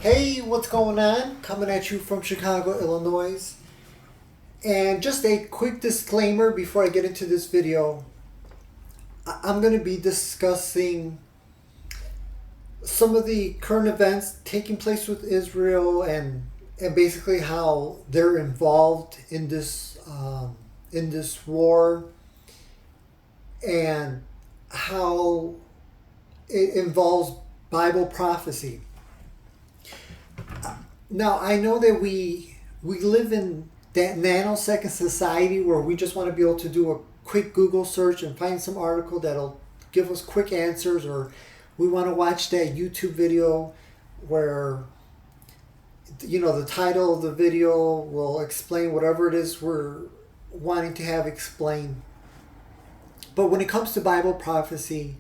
Hey, what's going on? Coming at you from Chicago, Illinois. And just a quick disclaimer before I get into this video. I'm going to be discussing some of the current events taking place with Israel and basically how they're involved in this war and how it involves Bible prophecy. Now, I know that we live in that nanosecond society where we just want to be able to do a quick Google search and find some article that'll give us quick answers, or we want to watch that YouTube video where the title of the video will explain whatever it is we're wanting to have explained. But when it comes to Bible prophecy,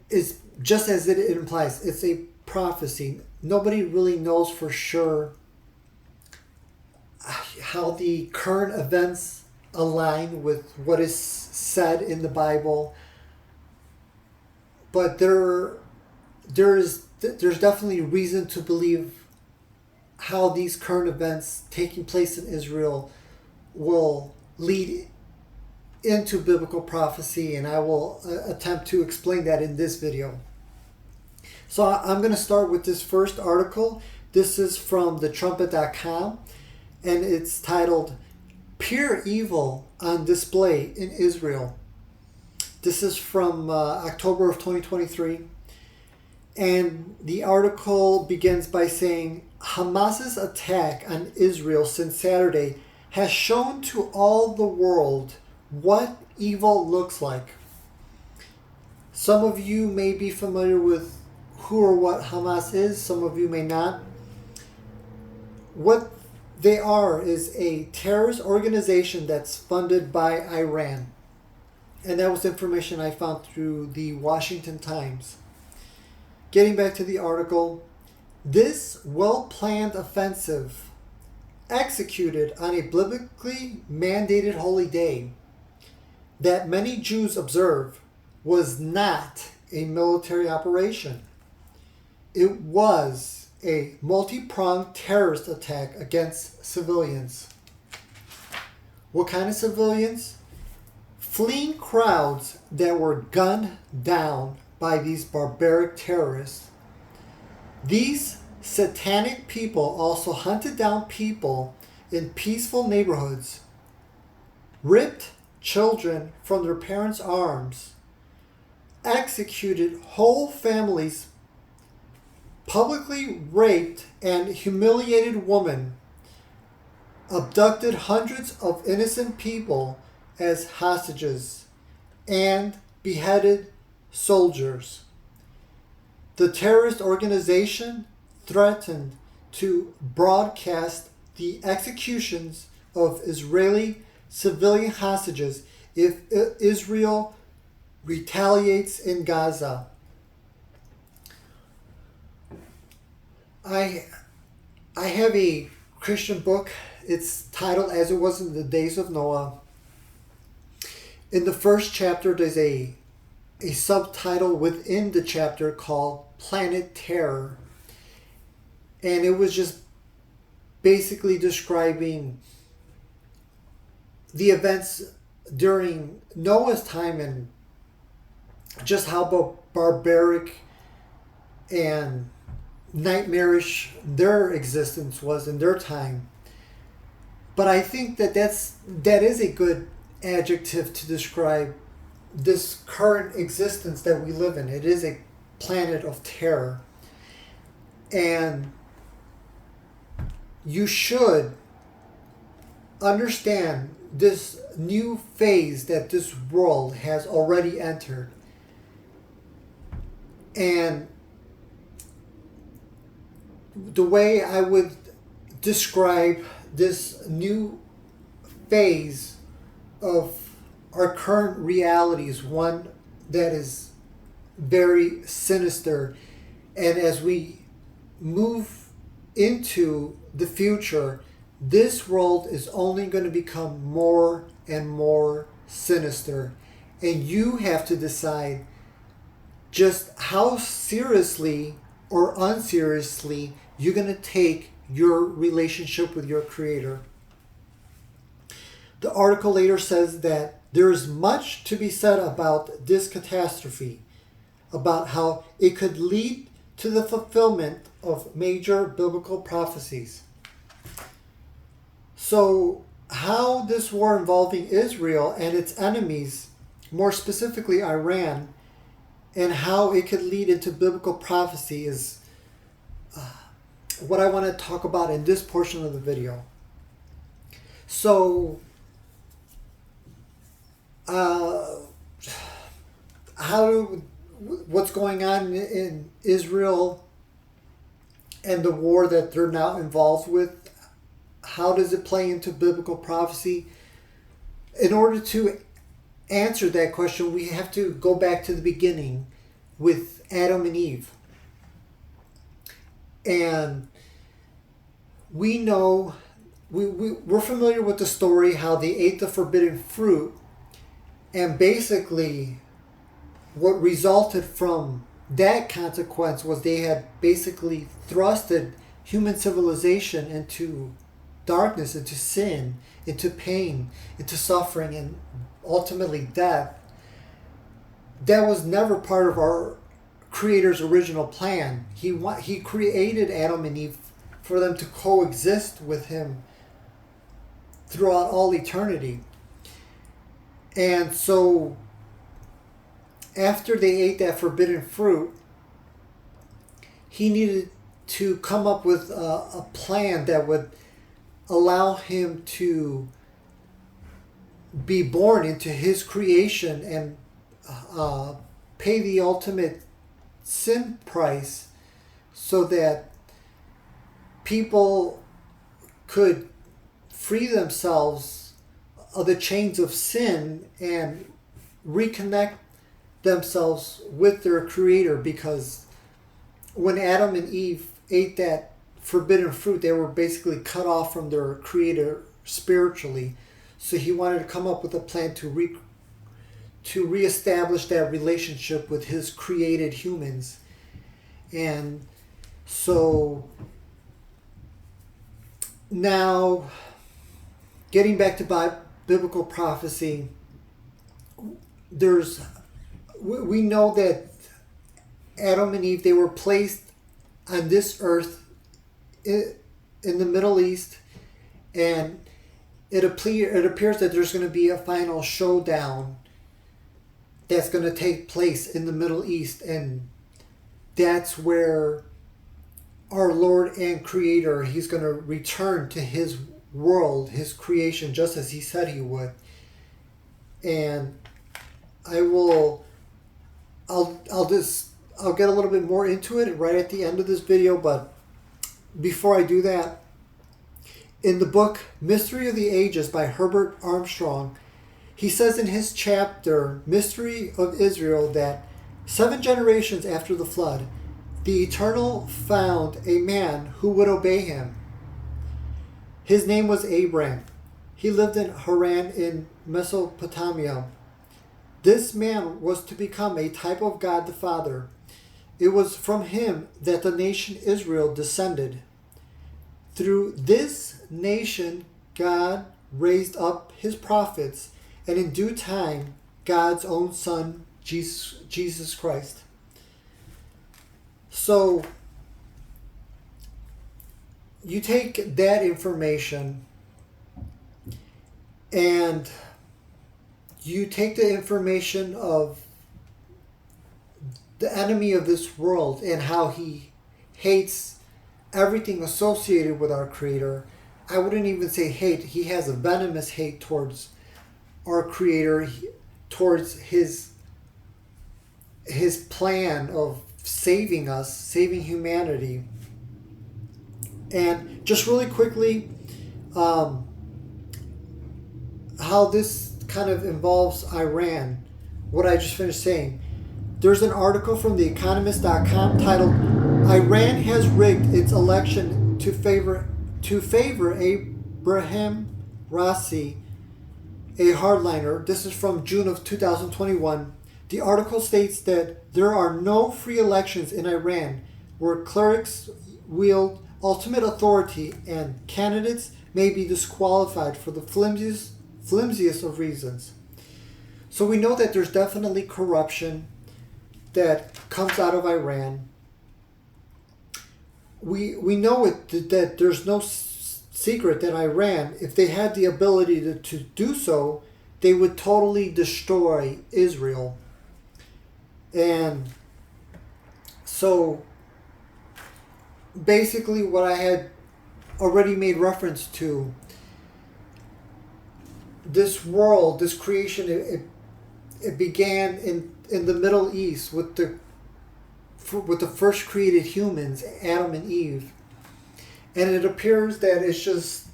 it's just as it implies, it's a prophecy. Nobody really knows for sure how the current events align with what is said in the Bible, but there's definitely reason to believe how these current events taking place in Israel will lead into biblical prophecy, and I will attempt to explain that in this video. So I'm going to start with this first article. This is from thetrumpet.com, and it's titled Pure Evil on Display in Israel. This is from October of 2023. And the article begins by saying, Hamas's attack on Israel since Saturday has shown to all the world what evil looks like. Some of you may be familiar with who or what Hamas is. Some of you may not. What they are is a terrorist organization that's funded by Iran. And that was information I found through the Washington Times. Getting back to the article, this well-planned offensive executed on a biblically mandated holy day that many Jews observe was not a military operation. It was a multi-pronged terrorist attack against civilians. What kind of civilians? Fleeing crowds that were gunned down by these barbaric terrorists. These satanic people also hunted down people in peaceful neighborhoods, ripped children from their parents' arms, executed whole families, publicly raped and humiliated women, abducted hundreds of innocent people as hostages, and beheaded soldiers. The terrorist organization threatened to broadcast the executions of Israeli civilian hostages if Israel retaliates in Gaza. I have a Christian book. It's titled As It Was in the Days of Noah. In the first chapter, there's a subtitle within the chapter called Planet Terror. And it was just basically describing the events during Noah's time and just how barbaric and nightmarish their existence was in their time. But I think that is a good adjective to describe this current existence that we live in. It is a planet of terror. And you should understand this new phase that this world has already entered. And the way I would describe this new phase of our current reality is one that is very sinister. And as we move into the future, this world is only going to become more and more sinister. And you have to decide just how seriously or unseriously you're going to take your relationship with your Creator. The article later says that there is much to be said about this catastrophe, about how it could lead to the fulfillment of major biblical prophecies. So, how this war involving Israel and its enemies, more specifically Iran, and how it could lead into biblical prophecy is what I want to talk about in this portion of the video. So, what's going on in Israel and the war that they're now involved with, how does it play into biblical prophecy? In order to answer that question, we have to go back to the beginning with Adam and Eve. And we know, we're familiar with the story how they ate the forbidden fruit, and basically what resulted from that consequence was they had basically thrusted human civilization into darkness, into sin, into pain, into suffering, and ultimately death. That was never part of our Creator's original plan. He created Adam and Eve for them to coexist with Him throughout all eternity. And so after they ate that forbidden fruit, He needed to come up with a plan that would allow Him to be born into His creation and pay the ultimate sin price so that people could free themselves of the chains of sin and reconnect themselves with their Creator. Because when Adam and Eve ate that forbidden fruit, they were basically cut off from their Creator spiritually. So He wanted to come up with a plan to reestablish that relationship with His created humans. And so now, getting back to biblical prophecy, we know that Adam and Eve, they were placed on this earth in the Middle East, and it appears that there's going to be a final showdown that's going to take place in the Middle East, and that's where our Lord and Creator, He's going to return to His world, His creation, just as He said He would. And I'll get a little bit more into it right at the end of this video, but before I do that, in the book Mystery of the Ages by Herbert Armstrong, he says in his chapter, Mystery of Israel, that 7 generations after the flood, the Eternal found a man who would obey Him. His name was Abram. He lived in Haran in Mesopotamia. This man was to become a type of God the Father. It was from him that the nation Israel descended. Through this nation, God raised up His prophets, and in due time, God's own Son, Jesus Christ. So, you take that information and you take the information of the enemy of this world and how he hates everything associated with our Creator. I wouldn't even say hate. He has a venomous hate towards our Creator, towards his plan of saving us, saving humanity. And just really quickly, how this kind of involves Iran, what I just finished saying. There's an article from TheEconomist.com titled, Iran has rigged its election to favor Ebrahim Raisi, a hardliner. This is from June of 2021. The article states that there are no free elections in Iran, where clerics wield ultimate authority and candidates may be disqualified for the flimsiest of reasons. So we know that there's definitely corruption that comes out of Iran. We know that there's no secret that Iran, if they had the ability to do so, they would totally destroy Israel. And so basically what I had already made reference to, this world, this creation, it began in the Middle East with the first created humans, Adam and Eve. And it appears that it's just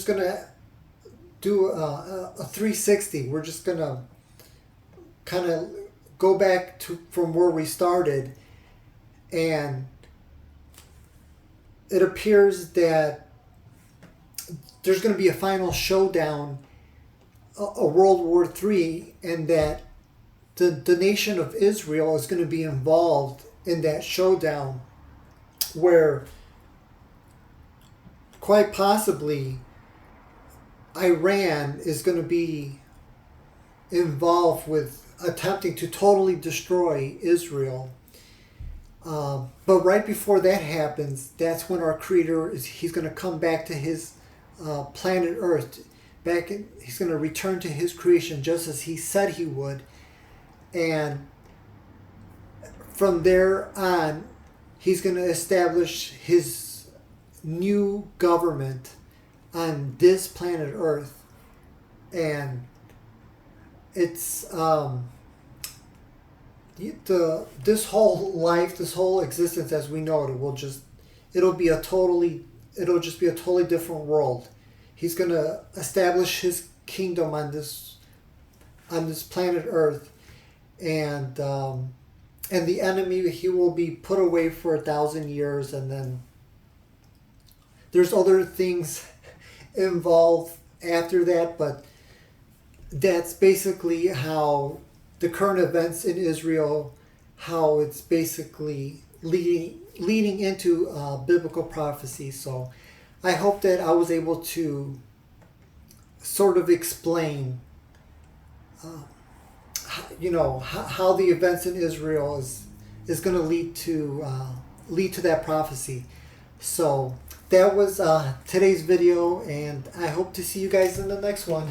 gonna do a 360. We're just gonna kind of go back to from where we started, and it appears that there's going to be a final showdown, a World War III, and that the nation of Israel is going to be involved in that showdown, where quite possibly Iran is going to be involved with attempting to totally destroy Israel. But right before that happens, that's when our Creator he's going to come back to his planet Earth. He's going to return to his creation just as he said he would. And from there on, he's going to establish his new government on this planet Earth. And it's this whole life, this whole existence as we know it, it'll just be a totally different world. He's going to establish his kingdom on this planet Earth, and the enemy, he will be put away for 1,000 years, and then there's other things involved after that, but that's basically how the current events in Israel, how it's basically leading into biblical prophecy. So I hope that I was able to sort of explain how the events in Israel is going to lead to that prophecy. So that was today's video, and I hope to see you guys in the next one.